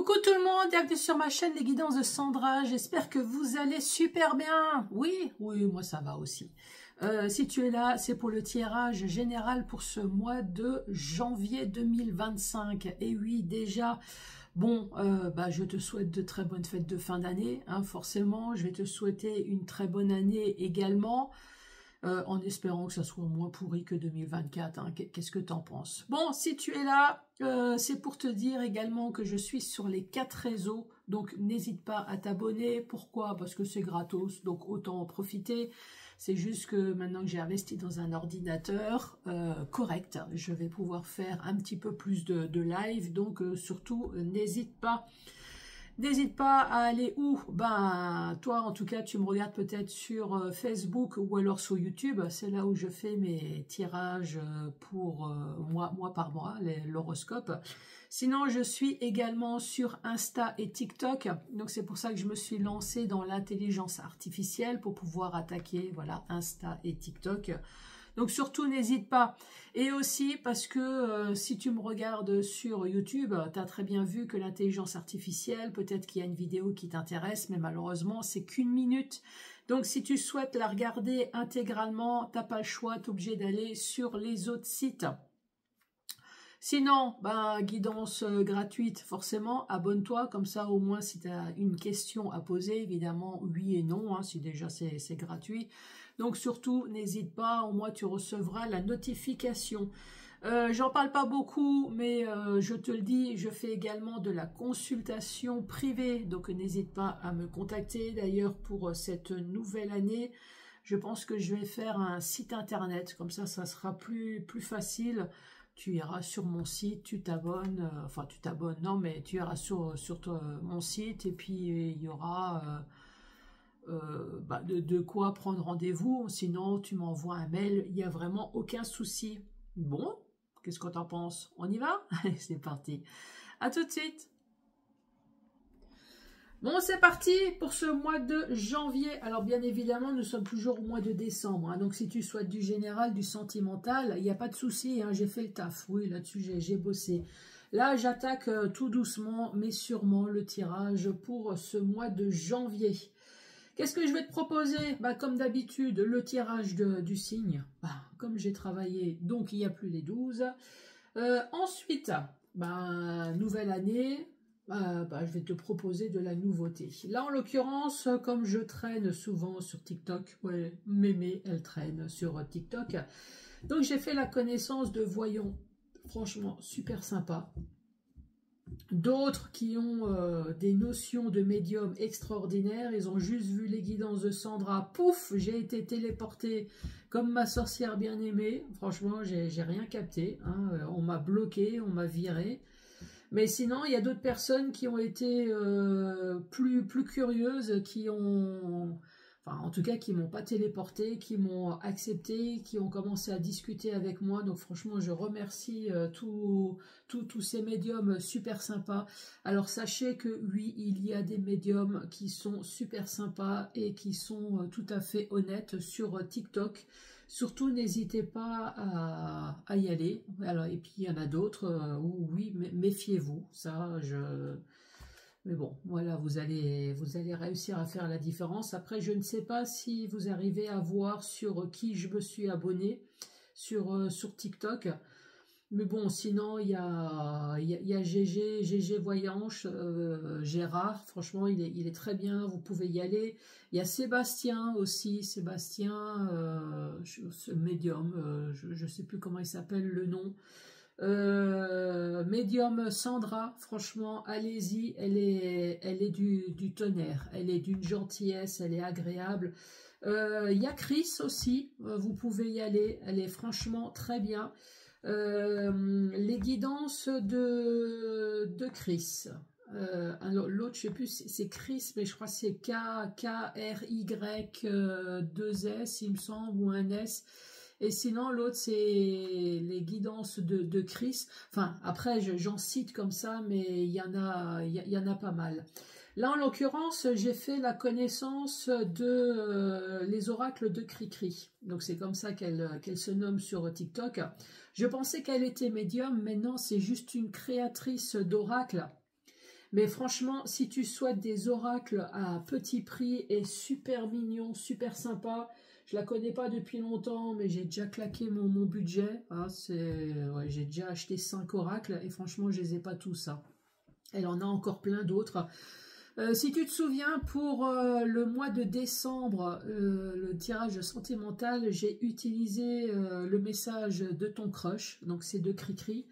Coucou tout le monde, bienvenue sur ma chaîne Les Guidances de Sandra, j'espère que vous allez super bien. Oui, moi ça va aussi. Si tu es là, c'est pour le tirage général pour ce mois de janvier 2025. Et oui, déjà, bon, je te souhaite de très bonnes fêtes de fin d'année, hein, forcément. Je vais te souhaiter une très bonne année également. En espérant que ça soit moins pourri que 2024. Hein. Qu'est-ce que tu en penses? Bon, si tu es là, c'est pour te dire également que je suis sur les 4 réseaux, donc n'hésite pas à t'abonner. Pourquoi? Parce que c'est gratos, donc autant en profiter. C'est juste que maintenant que j'ai investi dans un ordinateur correct, je vais pouvoir faire un petit peu plus de live, donc surtout n'hésite pas. N'hésite pas à aller où? Ben, toi, en tout cas, tu me regardes peut-être sur Facebook ou alors sur YouTube. C'est là où je fais mes tirages pour mois par mois, l'horoscope. Sinon, je suis également sur Insta et TikTok. Donc, c'est pour ça que je me suis lancée dans l'intelligence artificielle pour pouvoir attaquer, voilà, Insta et TikTok. Donc surtout n'hésite pas. Et aussi parce que si tu me regardes sur YouTube, tu as très bien vu que l'intelligence artificielle, peut-être qu'il y a une vidéo qui t'intéresse, mais malheureusement c'est qu'1 minute. Donc si tu souhaites la regarder intégralement, tu n'as pas le choix, tu es obligé d'aller sur les autres sites. Sinon, guidance gratuite, forcément, abonne-toi, comme ça au moins si tu as une question à poser, évidemment oui et non, hein, si déjà c'est gratuit. Donc surtout, n'hésite pas, au moins tu recevras la notification. J'en parle pas beaucoup, mais je te le dis, je fais également de la consultation privée, donc n'hésite pas à me contacter. D'ailleurs, pour cette nouvelle année, je pense que je vais faire un site internet, comme ça sera plus facile. Tu iras sur mon site, tu t'abonnes, enfin tu t'abonnes, non mais tu iras sur mon site et puis il y aura de quoi prendre rendez-vous, sinon tu m'envoies un mail, il n'y a vraiment aucun souci. Bon, qu'est-ce que t'en penses? On y va? Allez, c'est parti. À tout de suite. Bon, c'est parti pour ce mois de janvier. Alors, bien évidemment, nous sommes toujours au mois de décembre. Hein, donc, si tu souhaites du général, du sentimental, il n'y a pas de souci. Hein, j'ai fait le taf. Oui, là-dessus, j'ai bossé. Là, j'attaque tout doucement, mais sûrement, le tirage pour ce mois de janvier. Qu'est-ce que je vais te proposer? Comme d'habitude, le tirage du signe. Comme j'ai travaillé, donc il n'y a plus les 12. Ensuite, nouvelle année. Je vais te proposer de la nouveauté. Là, en l'occurrence, comme je traîne souvent sur TikTok, ouais, Mémé, elle traîne sur TikTok. Donc, j'ai fait la connaissance de voyants, franchement, super sympa. D'autres qui ont des notions de médium extraordinaires, ils ont juste vu les guidances de Sandra, pouf, j'ai été téléportée comme ma sorcière bien-aimée. Franchement, j'ai rien capté, hein. On m'a bloqué, on m'a viré. Mais sinon, il y a d'autres personnes qui ont été plus curieuses, qui ont... Enfin, en tout cas, qui m'ont pas téléporté, qui m'ont accepté, qui ont commencé à discuter avec moi. Donc, franchement, je remercie tous ces médiums super sympas. Alors, sachez que oui, il y a des médiums qui sont super sympas et qui sont tout à fait honnêtes sur TikTok. Surtout, n'hésitez pas à y aller. Alors, et puis, il y en a d'autres où, oui, méfiez-vous. Ça, Mais bon, voilà, vous allez réussir à faire la différence. Après, je ne sais pas si vous arrivez à voir sur qui je me suis abonné sur TikTok. Mais bon, sinon, il y a GG Voyanche, Gérard, franchement, il est très bien, vous pouvez y aller. Il y a Sébastien aussi, Sébastien, ce médium, je ne sais plus comment il s'appelle le nom. Médium Sandra, franchement, allez-y, elle est du tonnerre, elle est d'une gentillesse, elle est agréable. Il y a Chris aussi, vous pouvez y aller, elle est franchement très bien. Les guidances de Chris. L'autre, je sais plus, c'est Chris, mais je crois que c'est K-R-Y 2S, il me semble, ou un S. Et sinon, l'autre, c'est les guidances de Chris. Enfin, après, j'en cite comme ça, mais il y en a pas mal. Là, en l'occurrence, j'ai fait la connaissance de les oracles de Cricri. Donc, c'est comme ça qu'elle se nomme sur TikTok. Je pensais qu'elle était médium, mais non, c'est juste une créatrice d'oracles. Mais franchement, si tu souhaites des oracles à petit prix et super mignon, super sympa, je la connais pas depuis longtemps, mais j'ai déjà claqué mon budget. Hein, ouais, j'ai déjà acheté 5 oracles et franchement, je les ai pas tous. Hein. Elle en a encore plein d'autres. Si tu te souviens, pour le mois de décembre, le tirage sentimental, j'ai utilisé le message de ton crush, donc c'est de Cricri.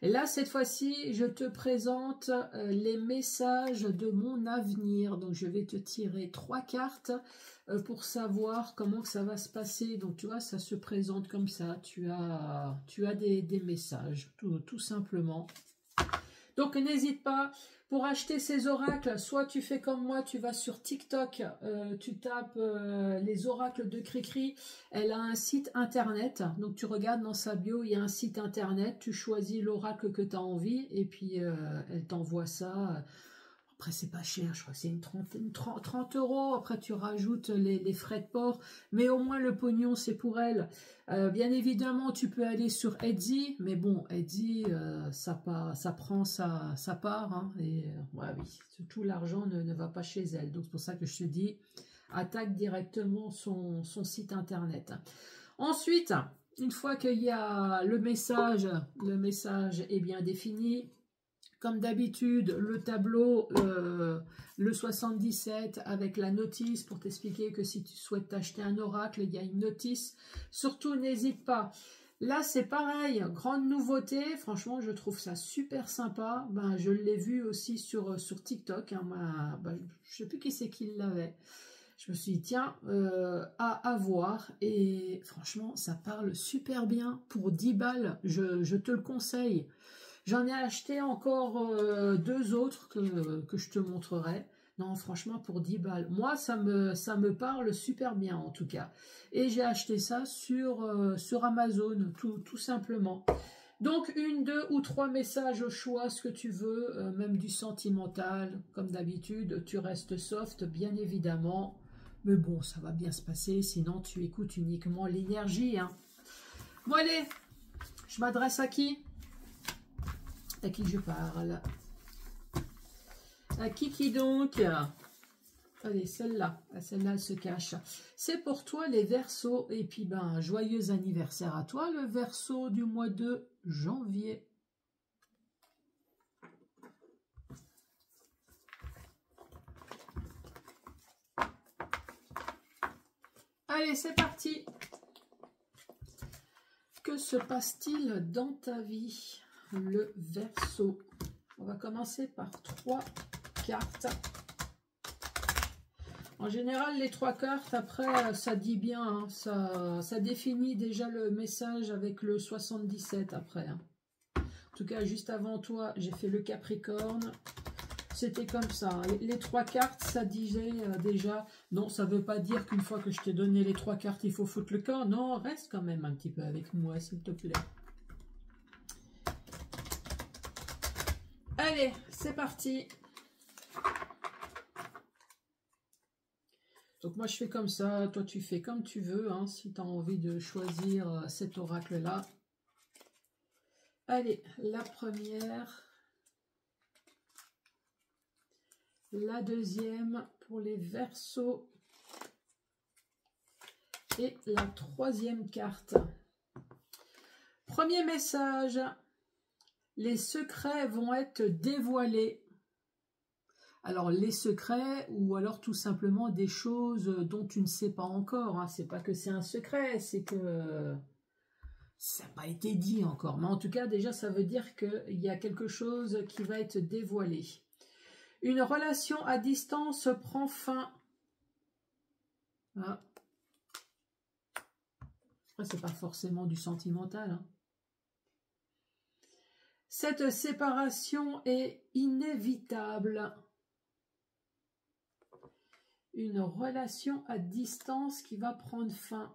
Et là, cette fois-ci, je te présente les messages de mon avenir. Donc, je vais te tirer 3 cartes pour savoir comment ça va se passer. Donc, tu vois, ça se présente comme ça. Tu as des messages, tout simplement. Donc, n'hésite pas. Pour acheter ces oracles, soit tu fais comme moi, tu vas sur TikTok, tu tapes les oracles de Cricri. Elle a un site internet, donc tu regardes dans sa bio, il y a un site internet, tu choisis l'oracle que tu as envie et puis elle t'envoie ça. Après, c'est pas cher, je crois que c'est 30 €. Après, tu rajoutes les frais de port. Mais au moins, le pognon, c'est pour elle. Bien évidemment, tu peux aller sur Etsy. Mais bon, Etsy, ça prend sa part. Hein, et ouais, oui, tout l'argent ne va pas chez elle. Donc, c'est pour ça que je te dis, attaque directement son site internet. Ensuite, une fois qu'il y a le message est bien défini. Comme d'habitude, le tableau, le 77 avec la notice pour t'expliquer que si tu souhaites t'acheter un oracle, il y a une notice. Surtout, n'hésite pas. Là, c'est pareil, grande nouveauté. Franchement, je trouve ça super sympa. Ben, je l'ai vu aussi sur TikTok. Hein, je ne sais plus qui c'est qui l'avait. Je me suis dit, tiens, à voir. Et franchement, ça parle super bien. Pour 10 balles, je te le conseille. J'en ai acheté encore 2 autres que je te montrerai. Non, franchement, pour 10 balles. Moi, ça me parle super bien, en tout cas. Et j'ai acheté ça sur Amazon, tout simplement. Donc, 1, 2 ou 3 messages au choix, ce que tu veux, même du sentimental, comme d'habitude. Tu restes soft, bien évidemment. Mais bon, ça va bien se passer, sinon tu écoutes uniquement l'énergie. Hein. Bon, allez, je m'adresse à qui ? À qui je parle? À qui donc? Allez, celle-là. Celle-là, elle se cache. C'est pour toi, les Verseaux. Et puis, ben, joyeux anniversaire à toi, le Verseau du mois de janvier. Allez, c'est parti. Que se passe-t-il dans ta vie, le Verseau? On va commencer par 3 cartes. En général, les 3 cartes, après, ça dit bien, hein, ça définit déjà le message avec le 77 après. Hein. En tout cas, juste avant toi, j'ai fait le Capricorne. C'était comme ça. Hein. Les 3 cartes, ça disait déjà... Non, ça ne veut pas dire qu'une fois que je t'ai donné les 3 cartes, il faut foutre le camp. Non, reste quand même un petit peu avec moi, s'il te plaît. Allez, c'est parti. Donc moi je fais comme ça, toi tu fais comme tu veux, hein, si tu as envie de choisir cet oracle-là. Allez, la première. La deuxième pour les Verseaux. Et la 3e carte. Premier message. Les secrets vont être dévoilés. Alors, les secrets ou alors tout simplement des choses dont tu ne sais pas encore. Hein. C'est pas que c'est un secret, c'est que ça n'a pas été dit encore. Mais en tout cas, déjà, ça veut dire qu'il y a quelque chose qui va être dévoilé. Une relation à distance prend fin. Ah. Après, c'est pas forcément du sentimental. Hein. Cette séparation est inévitable. Une relation à distance qui va prendre fin.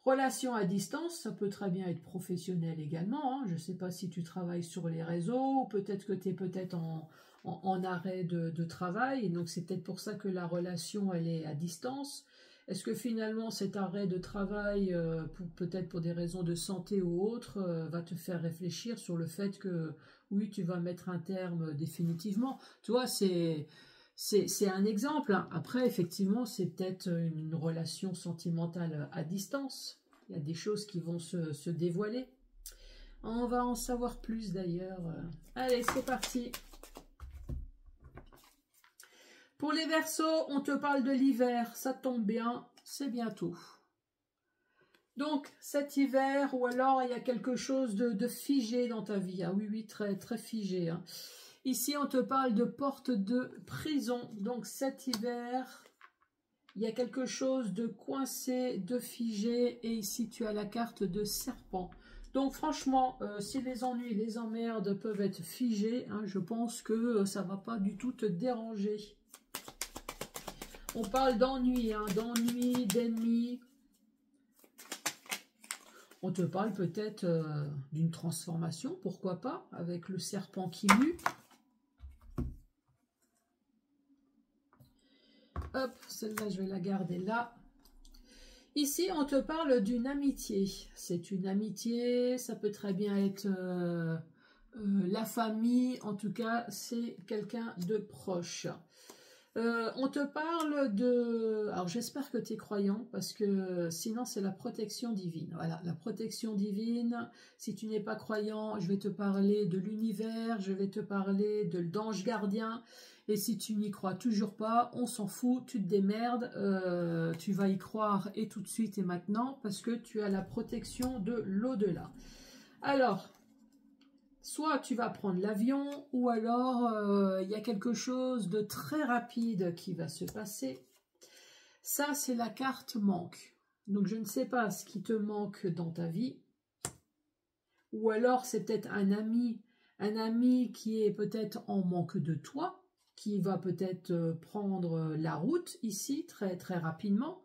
Relation à distance, ça peut très bien être professionnel également. Hein. Je ne sais pas si tu travailles sur les réseaux, ou peut-être que tu es peut-être en arrêt de travail, et donc c'est peut-être pour ça que la relation elle est à distance. Est-ce que finalement cet arrêt de travail, peut-être pour des raisons de santé ou autres, va te faire réfléchir sur le fait que oui, tu vas mettre un terme définitivement. Tu vois, c'est un exemple. Hein. Après, effectivement, c'est peut-être une relation sentimentale à distance. Il y a des choses qui vont se dévoiler. On va en savoir plus d'ailleurs. Allez, c'est parti. Pour les Verseaux, on te parle de l'hiver. Ça tombe bien, c'est bientôt. Donc, cet hiver, ou alors il y a quelque chose de figé dans ta vie. Ah oui, oui, très, très figé. Hein. Ici, on te parle de porte de prison. Donc, cet hiver, il y a quelque chose de coincé, de figé. Et ici, tu as la carte de serpent. Donc, franchement, si les ennuis, les emmerdes peuvent être figés, hein, je pense que ça ne va pas du tout te déranger. On parle d'ennui, hein, d'ennui, d'ennemis. On te parle peut-être d'une transformation, pourquoi pas, avec le serpent qui mue. Hop, celle-là, je vais la garder là. Ici, on te parle d'une amitié. C'est une amitié, ça peut très bien être la famille. En tout cas, c'est quelqu'un de proche. On te parle de... Alors, j'espère que tu es croyant, parce que sinon, c'est la protection divine. Voilà, la protection divine. Si tu n'es pas croyant, je vais te parler de l'univers, je vais te parler d'ange gardien. Et si tu n'y crois toujours pas, on s'en fout, tu te démerdes, tu vas y croire et tout de suite et maintenant, parce que tu as la protection de l'au-delà. Alors... soit tu vas prendre l'avion, ou alors il y a quelque chose de très rapide qui va se passer. Ça, c'est la carte manque. Donc, je ne sais pas ce qui te manque dans ta vie. Ou alors, c'est peut-être un ami qui est peut-être en manque de toi, qui va peut-être prendre la route ici, très, très rapidement.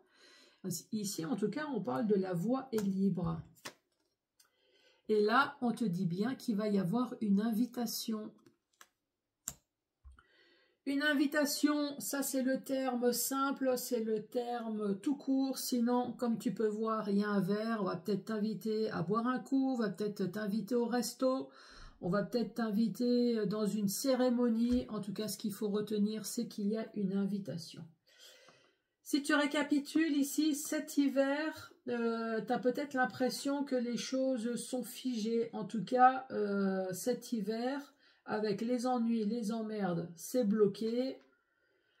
Ici, en tout cas, on parle de la voie est libre. Et là, on te dit bien qu'il va y avoir une invitation. Une invitation, ça c'est le terme simple, c'est le terme tout court. Sinon, comme tu peux voir, il y a un verre, on va peut-être t'inviter à boire un coup, on va peut-être t'inviter au resto, on va peut-être t'inviter dans une cérémonie. En tout cas, ce qu'il faut retenir, c'est qu'il y a une invitation. Si tu récapitules ici, cet hiver, tu as peut-être l'impression que les choses sont figées. En tout cas, cet hiver, avec les ennuis, les emmerdes, c'est bloqué.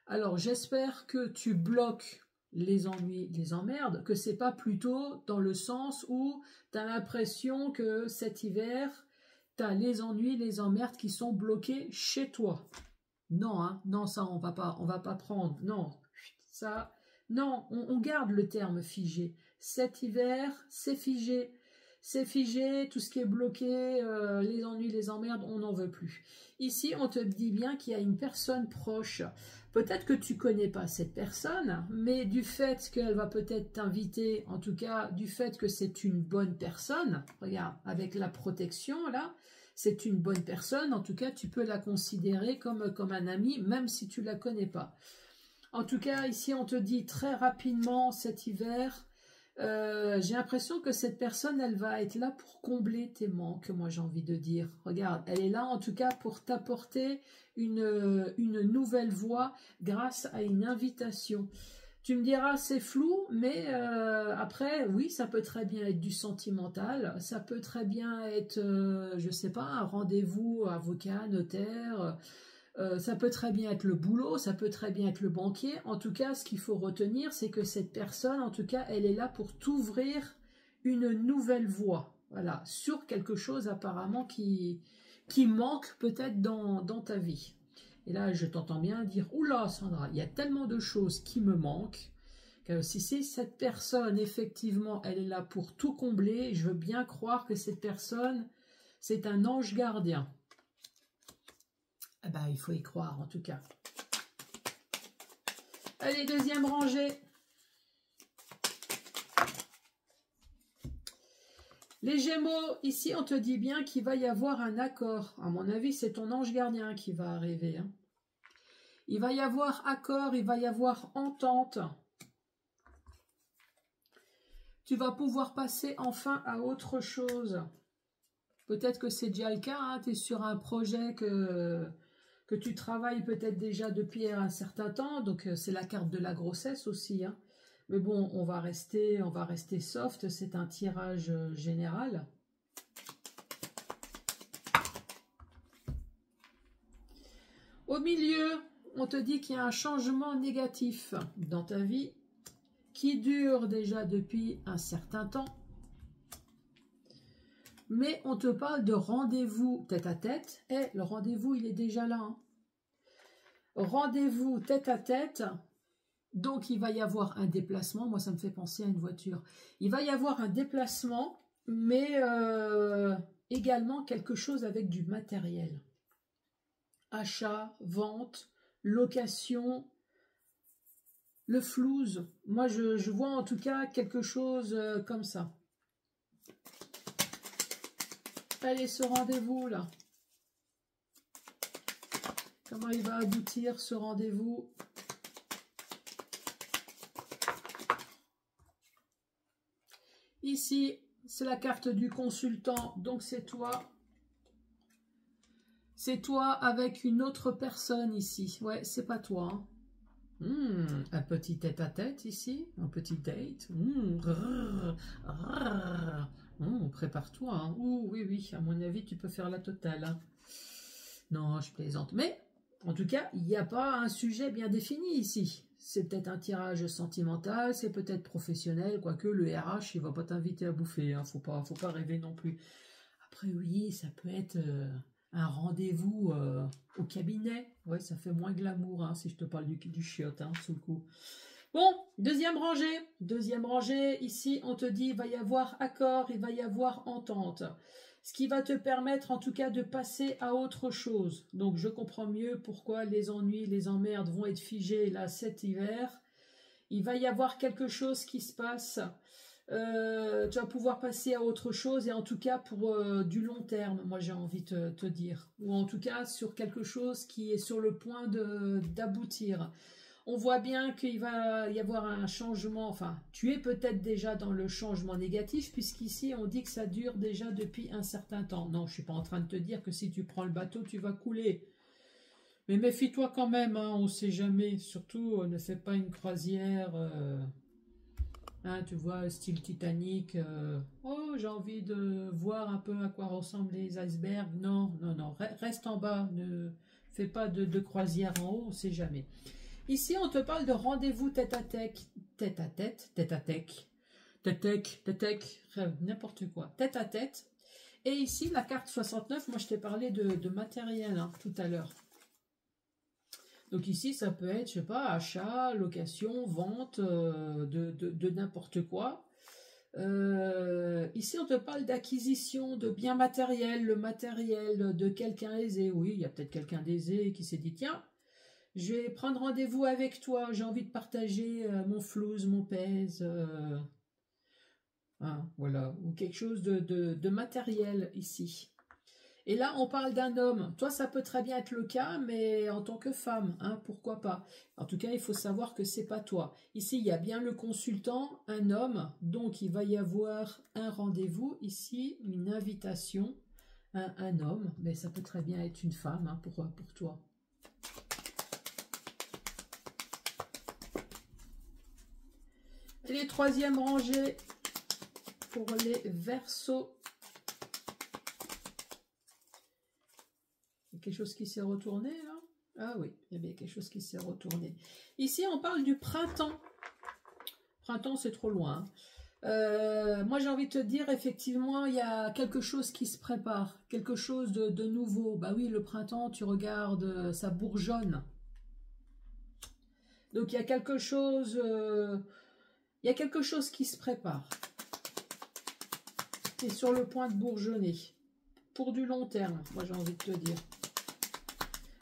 Alors, j'espère que tu bloques les ennuis, les emmerdes, que c'est pas plutôt dans le sens où tu as l'impression que cet hiver, tu as les ennuis, les emmerdes qui sont bloqués chez toi. Non, hein, non, ça, on va pas prendre. Non, ça... Non, on garde le terme figé. Cet hiver, c'est figé. C'est figé, tout ce qui est bloqué, les ennuis, les emmerdes, on n'en veut plus. Ici, on te dit bien qu'il y a une personne proche. Peut-être que tu ne connais pas cette personne, mais du fait qu'elle va peut-être t'inviter, en tout cas, du fait que c'est une bonne personne, regarde, avec la protection, là, c'est une bonne personne, en tout cas, tu peux la considérer comme un ami, même si tu ne la connais pas. En tout cas, ici, on te dit très rapidement cet hiver, j'ai l'impression que cette personne, elle va être là pour combler tes manques, moi j'ai envie de dire. Regarde, elle est là en tout cas pour t'apporter une nouvelle voie grâce à une invitation. Tu me diras, c'est flou, mais après, oui, ça peut très bien être du sentimental, ça peut très bien être, je sais pas, un rendez-vous avocat, notaire, ça peut très bien être le boulot, ça peut très bien être le banquier. En tout cas, ce qu'il faut retenir, c'est que cette personne, en tout cas, elle est là pour t'ouvrir une nouvelle voie. Voilà, sur quelque chose apparemment qui manque peut-être dans ta vie. Et là, je t'entends bien dire, oula Sandra, il y a tellement de choses qui me manquent, que si cette personne, effectivement, elle est là pour tout combler, je veux bien croire que cette personne, c'est un ange gardien. Eh ben, il faut y croire, en tout cas. Allez, deuxième rangée. Les Gémeaux, ici, on te dit bien qu'il va y avoir un accord. À mon avis, c'est ton ange gardien qui va arriver. Hein. Il va y avoir accord, il va y avoir entente. Tu vas pouvoir passer enfin à autre chose. Peut-être que c'est déjà le cas, hein, tu es sur un projet que tu travailles peut-être déjà depuis un certain temps, donc c'est la carte de la grossesse aussi, hein. Mais bon, on va rester soft, c'est un tirage général. Au milieu, on te dit qu'il y a un changement négatif dans ta vie qui dure déjà depuis un certain temps. Mais on te parle de rendez-vous tête à tête. Et le rendez-vous, il est déjà là, hein. Rendez-vous tête à tête. Donc, il va y avoir un déplacement. Moi, ça me fait penser à une voiture. Il va y avoir un déplacement, mais également quelque chose avec du matériel. Achat, vente, location, le flouze. Moi, je vois en tout cas quelque chose comme ça. Allez, ce rendez-vous là. Comment il va aboutir ce rendez-vous? Ici, c'est la carte du consultant, donc c'est toi. C'est toi avec une autre personne ici. Ouais, c'est pas toi, hein. Un petit tête-à-tête ici, un petit date. Prépare-toi, hein. Oui, oui, à mon avis, tu peux faire la totale, hein. Non, je plaisante. Mais, en tout cas, il n'y a pas un sujet bien défini ici. C'est peut-être un tirage sentimental, c'est peut-être professionnel, quoique le RH, il va pas t'inviter à bouffer, hein. Faut pas rêver non plus. Après, oui, ça peut être un rendez-vous au cabinet. Ouais, ça fait moins glamour, hein, si je te parle du chiotte, hein, sous le coup. Bon, deuxième rangée. Deuxième rangée, ici, on te dit, il va y avoir accord, il va y avoir entente. Ce qui va te permettre, en tout cas, de passer à autre chose. Donc, je comprends mieux pourquoi les ennuis, les emmerdes vont être figés, là, cet hiver. Il va y avoir quelque chose qui se passe. Tu vas pouvoir passer à autre chose, et en tout cas, pour du long terme, moi, j'ai envie de te dire. Ou en tout cas, sur quelque chose qui est sur le point d'aboutir. On voit bien qu'il va y avoir un changement, enfin, tu es peut-être déjà dans le changement négatif, puisqu'ici, on dit que ça dure déjà depuis un certain temps. Non, je ne suis pas en train de te dire que si tu prends le bateau, tu vas couler. Mais méfie-toi quand même, hein, on ne sait jamais. Surtout, ne fais pas une croisière, hein, tu vois, style Titanic. Oh, j'ai envie de voir un peu à quoi ressemblent les icebergs. Non, non, non, reste en bas, ne fais pas de croisière en haut, on ne sait jamais. Ici, on te parle de rendez-vous tête-à-tête, n'importe quoi, tête-à-tête. Et ici, la carte 69, moi je t'ai parlé de matériel, hein, tout à l'heure. Donc ici, ça peut être, je sais pas, achat, location, vente, de n'importe quoi. Ici, on te parle d'acquisition de biens matériels, le matériel de quelqu'un aisé. Oui, il y a peut-être quelqu'un d'aisé qui s'est dit, tiens, je vais prendre rendez-vous avec toi, j'ai envie de partager mon flouze, mon pèse, hein, voilà, ou quelque chose de matériel ici. Et là, on parle d'un homme. Toi, ça peut très bien être le cas, mais en tant que femme, hein, pourquoi pas. En tout cas, il faut savoir que c'est pas toi. Ici, il y a bien le consultant, un homme, donc il va y avoir un rendez-vous. Ici, une invitation, un homme, mais ça peut très bien être une femme, hein, pour toi. Les troisième rangée pour les Verseaux. Il y a quelque chose qui s'est retourné là? Ah oui, il y a bien quelque chose qui s'est retourné. Ici, on parle du printemps. Printemps, c'est trop loin. Moi, j'ai envie de te dire, effectivement, il y a quelque chose qui se prépare. Quelque chose de nouveau. Bah oui, le printemps, tu regardes, ça bourgeonne. Donc, il y a quelque chose... il y a quelque chose qui se prépare. C'est sur le point de bourgeonner. Pour du long terme, moi j'ai envie de te dire.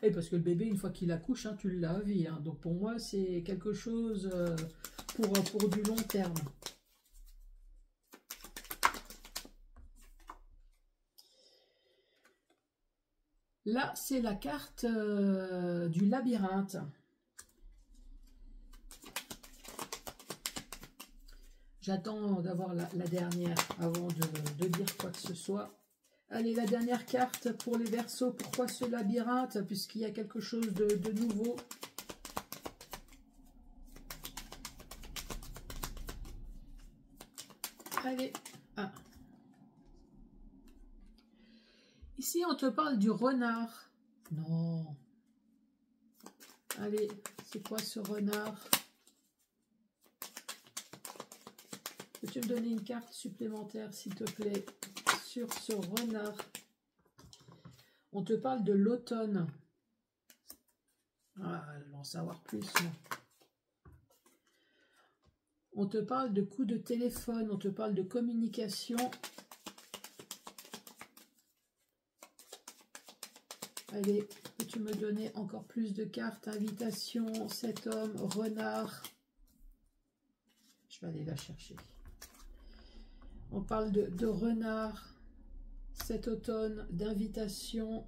Et parce que le bébé, une fois qu'il accouche, hein, tu l'as à vie. Hein. Donc pour moi, c'est quelque chose pour du long terme. Là, c'est la carte du labyrinthe. J'attends d'avoir la dernière avant de dire quoi que ce soit. Allez, la dernière carte pour les Verseaux. Pourquoi ce labyrinthe? Puisqu'il y a quelque chose de nouveau. Allez. Ah. Ici, on te parle du renard. Non. Allez, c'est quoi ce renard? Peux-tu me donner une carte supplémentaire, s'il te plaît, sur ce renard? On te parle de l'automne. Ah, je vais en savoir plus. Non. On te parle de coups de téléphone, on te parle de communication. Allez, peux-tu me donner encore plus de cartes? Invitation, cet homme, renard. Je vais aller la chercher. On parle de renard cet automne, d'invitation.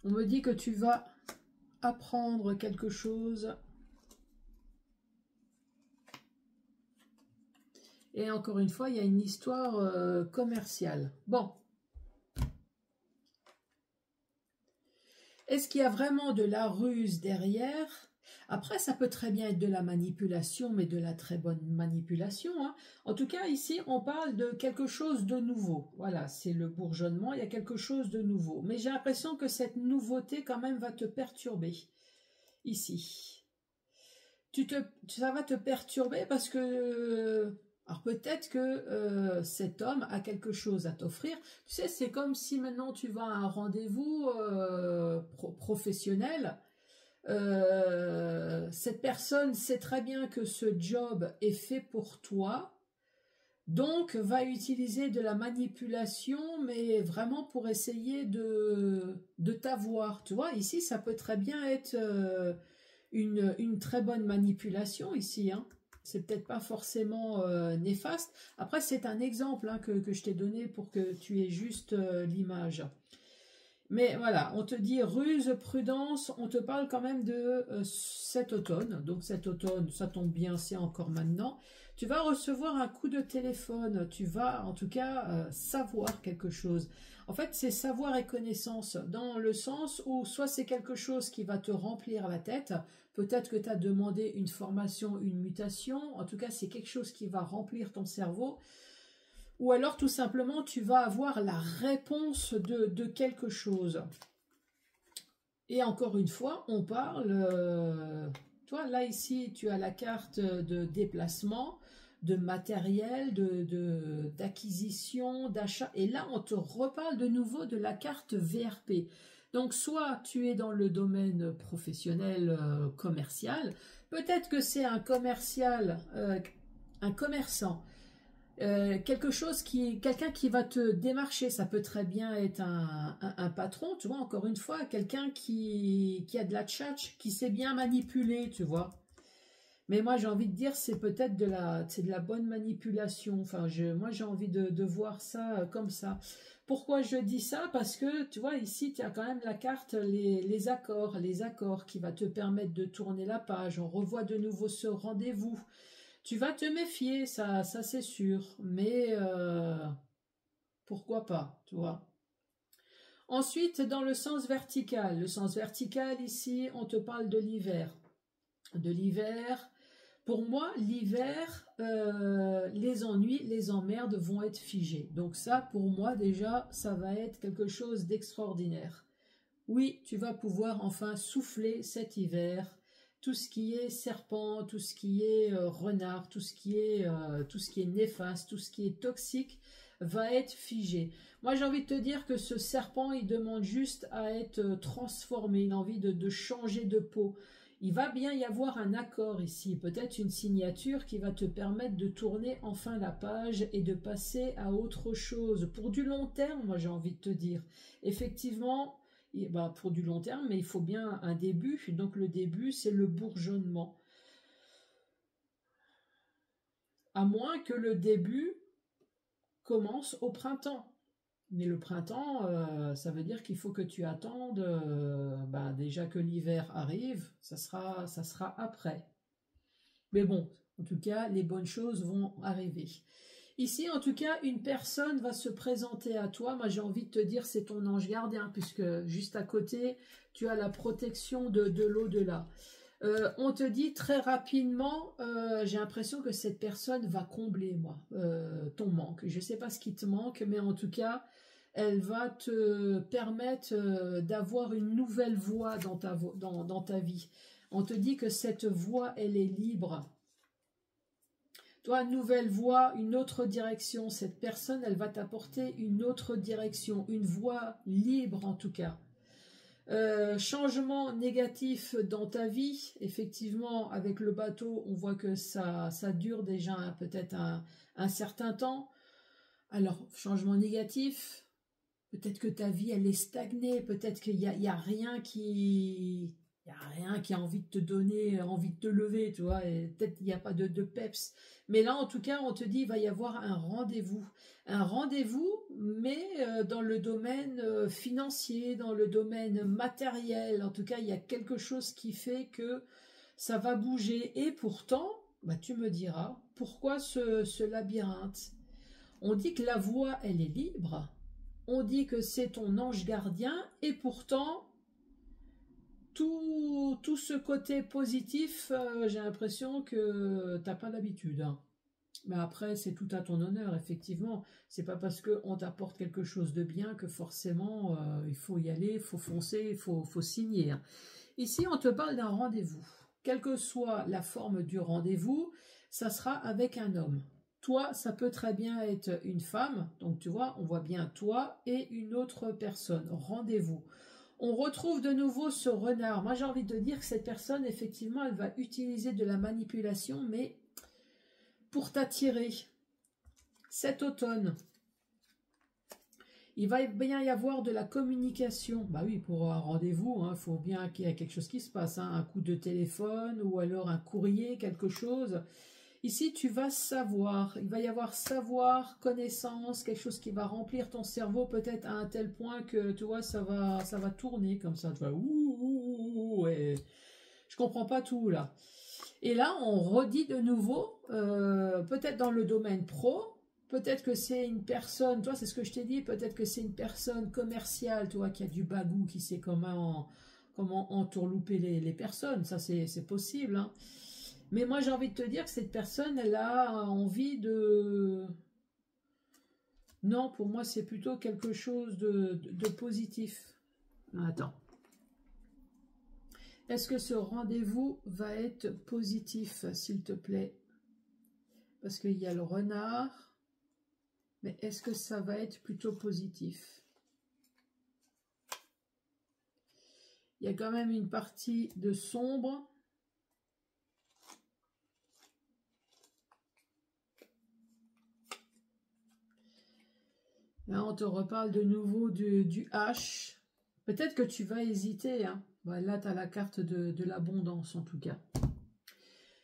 On me dit que tu vas apprendre quelque chose. Et encore une fois, il y a une histoire commerciale. Bon. Est-ce qu'il y a vraiment de la ruse derrière? Après, ça peut très bien être de la manipulation, mais de la très bonne manipulation, hein. En tout cas, ici, on parle de quelque chose de nouveau. Voilà, c'est le bourgeonnement, il y a quelque chose de nouveau. Mais j'ai l'impression que cette nouveauté, quand même, va te perturber. Ici. Ça va te perturber parce que... Alors peut-être que cet homme a quelque chose à t'offrir. Tu sais, c'est comme si maintenant tu vas à un rendez-vous professionnel. Cette personne sait très bien que ce job est fait pour toi. Donc va utiliser de la manipulation, mais vraiment pour essayer de t'avoir. Tu vois, ici, ça peut très bien être une très bonne manipulation ici, hein. C'est peut-être pas forcément néfaste. Après, c'est un exemple, hein, que je t'ai donné pour que tu aies juste l'image. Mais voilà, on te dit ruse, prudence, on te parle quand même de cet automne. Donc cet automne, ça tombe bien, c'est encore maintenant. Tu vas recevoir un coup de téléphone, tu vas en tout cas savoir quelque chose. En fait, c'est savoir et connaissance, dans le sens où soit c'est quelque chose qui va te remplir la tête, peut-être que tu as demandé une formation, une mutation, en tout cas c'est quelque chose qui va remplir ton cerveau, ou alors tout simplement tu vas avoir la réponse de quelque chose. Et encore une fois, on parle, toi là ici tu as la carte de déplacement, de matériel, d'acquisition, d'achat. Et là, on te reparle de nouveau de la carte VRP. Donc, soit tu es dans le domaine professionnel commercial, peut-être que c'est un commercial, un commerçant, quelqu'un qui va te démarcher. Ça peut très bien être un patron, tu vois, encore une fois, quelqu'un qui a de la tchatch, qui sait bien manipuler, tu vois. Mais moi, j'ai envie de dire, c'est peut-être de la bonne manipulation. Enfin, moi, j'ai envie de voir ça comme ça. Pourquoi je dis ça? Parce que, tu vois, ici, tu as quand même la carte, les accords qui va te permettre de tourner la page. On revoit de nouveau ce rendez-vous. Tu vas te méfier, ça c'est sûr. Mais pourquoi pas, tu vois? Ensuite, dans le sens vertical. Le sens vertical, ici, on te parle de l'hiver. De l'hiver... Pour moi, l'hiver, les ennuis, les emmerdes vont être figés. Donc ça, pour moi, déjà, ça va être quelque chose d'extraordinaire. Oui, tu vas pouvoir enfin souffler cet hiver. Tout ce qui est serpent, tout ce qui est renard, tout ce qui est néfaste, tout ce qui est toxique, va être figé. Moi, j'ai envie de te dire que ce serpent, il demande juste à être transformé. Il a envie de changer de peau. Il va bien y avoir un accord ici, peut-être une signature qui va te permettre de tourner enfin la page et de passer à autre chose. Pour du long terme, moi j'ai envie de te dire, effectivement, pour du long terme, mais il faut bien un début. Donc le début, c'est le bourgeonnement. À moins que le début commence au printemps. Mais le printemps, ça veut dire qu'il faut que tu attendes déjà que l'hiver arrive, ça sera après. Mais bon, En tout cas, les bonnes choses vont arriver. Ici, en tout cas, une personne va se présenter à toi. Moi, j'ai envie de te dire, c'est ton ange gardien, puisque juste à côté, tu as la protection de l'au-delà. On te dit très rapidement, j'ai l'impression que cette personne va combler, moi, ton manque. Je ne sais pas ce qui te manque, mais en tout cas, elle va te permettre d'avoir une nouvelle voie dans ta vie. On te dit que cette voie, elle est libre. Toi, nouvelle voie, une autre direction. Cette personne, elle va t'apporter une autre direction, une voie libre en tout cas. Changement négatif dans ta vie. Effectivement, avec le bateau, on voit que ça dure déjà peut-être un certain temps. Alors, changement négatif, peut-être que ta vie, elle est stagnée. Peut-être qu'il y a rien qui... Il n'y a rien qui a envie de te donner, envie de te lever, tu vois, peut-être qu'il n'y a pas de peps. Mais là, en tout cas, on te dit, il va y avoir un rendez-vous. Un rendez-vous, mais dans le domaine financier, dans le domaine matériel. En tout cas, il y a quelque chose qui fait que ça va bouger. Et pourtant, bah, tu me diras, pourquoi ce labyrinthe? On dit que la voie, elle est libre. On dit que c'est ton ange gardien. Et pourtant... Tout ce côté positif, j'ai l'impression que tu n'as pas l'habitude. Hein. Mais après, c'est tout à ton honneur, effectivement. C'est pas parce qu'on t'apporte quelque chose de bien que forcément, il faut y aller, il faut foncer, il faut signer. Hein. Ici, on te parle d'un rendez-vous. Quelle que soit la forme du rendez-vous, ça sera avec un homme. Toi, ça peut très bien être une femme. Donc, tu vois, on voit bien toi et une autre personne. Rendez-vous. On retrouve de nouveau ce renard. Moi, j'ai envie de dire que cette personne, effectivement, elle va utiliser de la manipulation, mais pour t'attirer. Cet automne, il va bien y avoir de la communication. Bah oui, pour un rendez-vous, il faut bien qu'il y ait quelque chose qui se passe. Hein, un coup de téléphone ou alors un courrier, quelque chose. Ici, tu vas savoir, il va y avoir savoir, connaissance, quelque chose qui va remplir ton cerveau peut-être à un tel point que, tu vois, ça va tourner comme ça. Tu vas, ouais. Je comprends pas tout, là. Et là, on redit de nouveau, peut-être dans le domaine pro, peut-être que c'est une personne, toi, c'est ce que je t'ai dit, peut-être que c'est une personne commerciale, toi, qui a du bagou, qui sait comment entourlouper les personnes. Ça, c'est possible, hein. Mais moi, j'ai envie de te dire que cette personne, elle a envie de... Non, pour moi, c'est plutôt quelque chose de positif. Attends. Est-ce que ce rendez-vous va être positif, s'il te plaît? Parce qu'il y a le renard. Mais est-ce que ça va être plutôt positif? Il y a quand même une partie de sombre. Là, on te reparle de nouveau du H. Peut-être que tu vas hésiter. Hein. Bah, là, tu as la carte de l'abondance, en tout cas.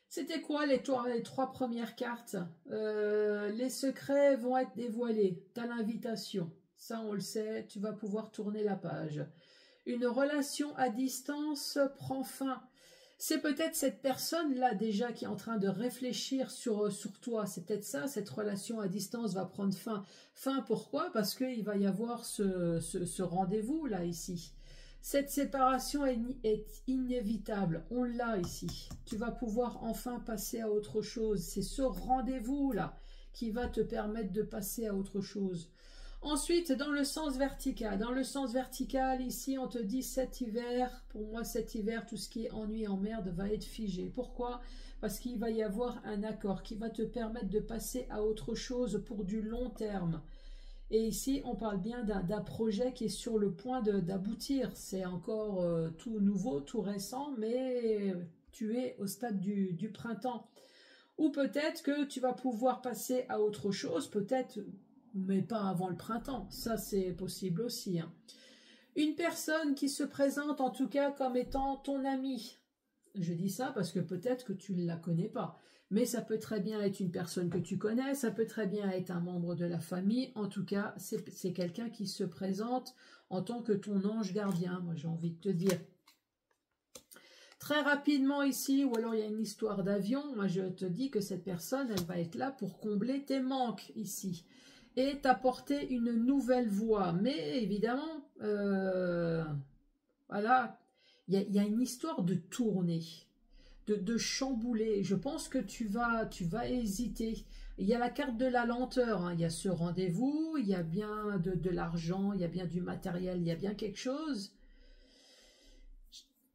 C'était quoi les trois premières cartes? Les secrets vont être dévoilés. Tu as l'invitation. Ça, on le sait. Tu vas pouvoir tourner la page. Une relation à distance prend fin. C'est peut-être cette personne-là déjà qui est en train de réfléchir sur toi. C'est peut-être ça, cette relation à distance va prendre fin. Fin pourquoi? Parce qu'il va y avoir ce rendez-vous-là ici. Cette séparation est inévitable. On l'a ici. Tu vas pouvoir enfin passer à autre chose. C'est ce rendez-vous-là qui va te permettre de passer à autre chose. Ensuite, dans le sens vertical. Dans le sens vertical, ici, on te dit cet hiver. Pour moi, cet hiver, tout ce qui est ennui, emmerde va être figé. Pourquoi? Parce qu'il va y avoir un accord qui va te permettre de passer à autre chose pour du long terme. Et ici, on parle bien d'un projet qui est sur le point d'aboutir. C'est encore tout nouveau, tout récent, mais tu es au stade du printemps. Ou peut-être que tu vas pouvoir passer à autre chose, peut-être... mais pas avant le printemps, ça c'est possible aussi. Hein. Une personne qui se présente en tout cas comme étant ton ami. Je dis ça parce que peut-être que tu ne la connais pas. Mais ça peut très bien être une personne que tu connais, ça peut très bien être un membre de la famille. En tout cas, c'est quelqu'un qui se présente en tant que ton ange gardien, moi j'ai envie de te dire. Très rapidement ici, ou alors il y a une histoire d'avion, moi je te dis que cette personne, elle va être là pour combler tes manques ici. Et t'apporter une nouvelle voie. Mais évidemment, voilà, il y a une histoire de tournée, de chambouler. Je pense que tu vas hésiter. Il y a la carte de la lenteur, hein. Il y a ce rendez-vous, il y a bien de l'argent, il y a bien du matériel, il y a bien quelque chose.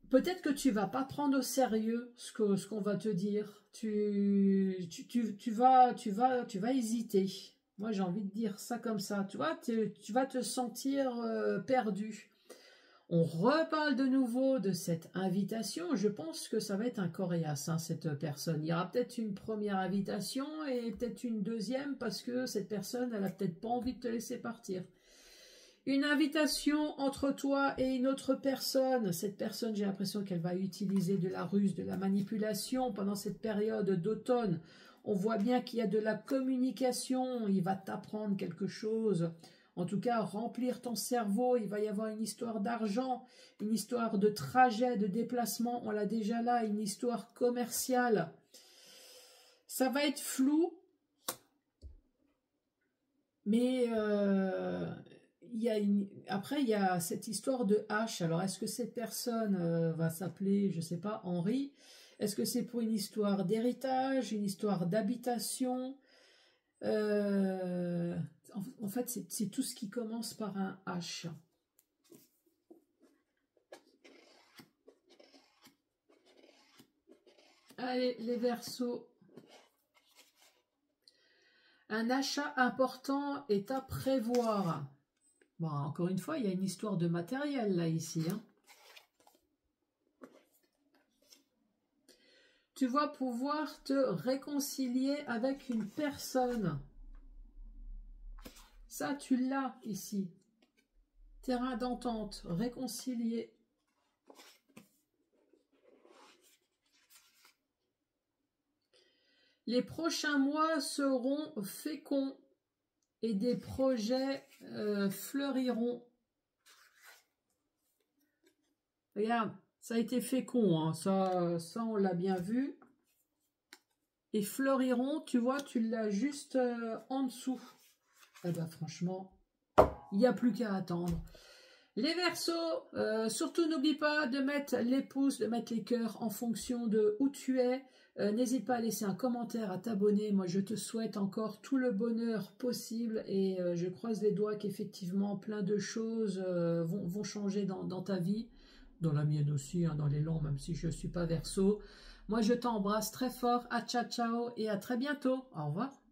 Peut-être que tu vas pas prendre au sérieux ce qu'on va te dire. Tu vas hésiter. Moi, j'ai envie de dire ça comme ça. Tu vois, tu vas te sentir perdu. On reparle de nouveau de cette invitation. Je pense que ça va être un coriace, hein, cette personne. Il y aura peut-être une première invitation et peut-être une deuxième parce que cette personne, elle a peut-être pas envie de te laisser partir. Une invitation entre toi et une autre personne. Cette personne, j'ai l'impression qu'elle va utiliser de la ruse, de la manipulation pendant cette période d'automne. On voit bien qu'il y a de la communication. Il va t'apprendre quelque chose. En tout cas, remplir ton cerveau. Il va y avoir une histoire d'argent, une histoire de trajet, de déplacement. On l'a déjà là, une histoire commerciale. Ça va être flou. Mais... après, il y a cette histoire de H. Alors, est-ce que cette personne va s'appeler, je ne sais pas, Henri? Est-ce que c'est pour une histoire d'héritage, une histoire d'habitation? En fait, c'est tout ce qui commence par un H. Allez, les Verseaux. Un achat important est à prévoir. Bon, encore une fois, il y a une histoire de matériel là, ici. Hein. Tu vas pouvoir te réconcilier avec une personne. Ça, tu l'as ici. Terrain d'entente, réconcilier. Les prochains mois seront féconds et des projets fleuriront. Regarde, ça a été fécond, hein. Ça on l'a bien vu. Et fleuriront, tu vois, tu l'as juste en dessous. Eh ben franchement, il n'y a plus qu'à attendre. Les Verseaux, surtout n'oublie pas de mettre les pouces, de mettre les cœurs en fonction de où tu es. N'hésite pas à laisser un commentaire, à t'abonner. Moi, je te souhaite encore tout le bonheur possible et je croise les doigts qu'effectivement plein de choses vont changer dans ta vie, dans la mienne aussi, hein, dans l'élan, même si je ne suis pas Verseau. Moi, je t'embrasse très fort. À ciao, ciao et à très bientôt. Au revoir.